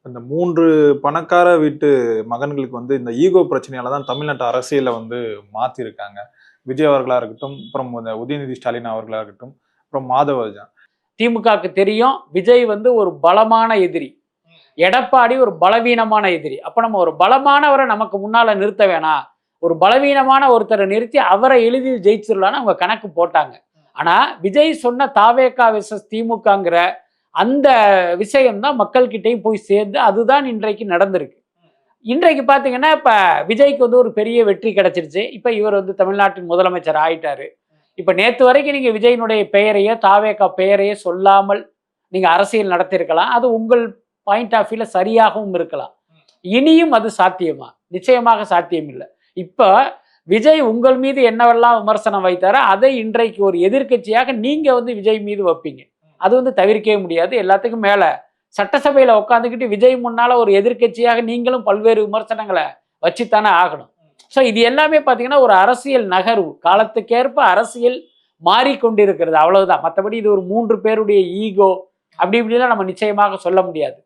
இந்த 3 பணக்கார வீட்டு மகன்களுக்கு வந்து இந்த ஈகோ பிரச்சனையால தான் தமிழ்நாட்டு அரசியல வந்து மாத்திருக்காங்க. விஜய் அவர்களா இருக்கட்டும், அப்புறம் இந்த உதயநிதி ஸ்டாலின் அவர்களா இருக்கட்டும், அப்புறம் மாதவஜா. திமுகவுக்கு தெரியும் விஜய் வந்து ஒரு பலமான எதிரி, எடப்பாடி ஒரு பலவீனமான எதிரி. அப்ப நம்ம ஒரு பலமானவரை நமக்கு முன்னால நிறுத்த வேணாம், ஒரு பலவீனமான ஒருத்தரை நிறுத்தி அவரை எளிதில் ஜெயிச்சிடலான்னு அவங்க கணக்கு போட்டாங்க. ஆனா விஜய் சொன்ன தாவேகா வெர்சஸ் திமுகங்கிற அந்த விஷயம் தான் மக்கள்கிட்டையும் போய் சேர்ந்து அதுதான் இன்றைக்கு நடந்திருக்கு. இன்றைக்கு பார்த்தீங்கன்னா இப்ப விஜய்க்கு வந்து ஒரு பெரிய வெற்றி கிடைச்சிருச்சு. இப்ப இவர் வந்து தமிழ்நாட்டின் முதலமைச்சர் ஆயிட்டாரு. இப்ப நேத்து வரைக்கும் நீங்க விஜயினுடைய பெயரையோ தாவேகா பெயரையோ சொல்லாமல் நீங்க அரசியல் நடத்தியிருக்கலாம். அது உங்கள் பாயிண்ட் ஆஃப் வியூல சரியாகவும் இருக்கலாம். இனியும் அது சாத்தியமா? நிச்சயமாக சாத்தியம் இல்லை. இப்ப விஜய் உங்கள் மீது என்னவெல்லாம் விமர்சனம் வைத்தாரோ அதை இன்றைக்கு ஒரு எதிர்க்கட்சியாக நீங்க வந்து விஜய் மீது வைப்பீங்க. அது வந்து தவிர்க்கவே முடியாது. எல்லாத்துக்கும் மேல சட்டசபையில உட்காந்துக்கிட்டு விஜய் முன்னால ஒரு எதிர்க்கட்சியாக நீங்களும் பல்வேறு விமர்சனங்களை வச்சுத்தானே ஆகணும். ஸோ இது எல்லாமே பார்த்தீங்கன்னா ஒரு அரசியல் நகர்வு, காலத்துக்கேற்ப அரசியல் மாறிக்கொண்டிருக்கிறது, அவ்வளவுதான். மற்றபடி இது ஒரு 3 பேருடைய ஈகோ அப்படி இப்படிலாம் நம்ம நிச்சயமாக சொல்ல முடியாது.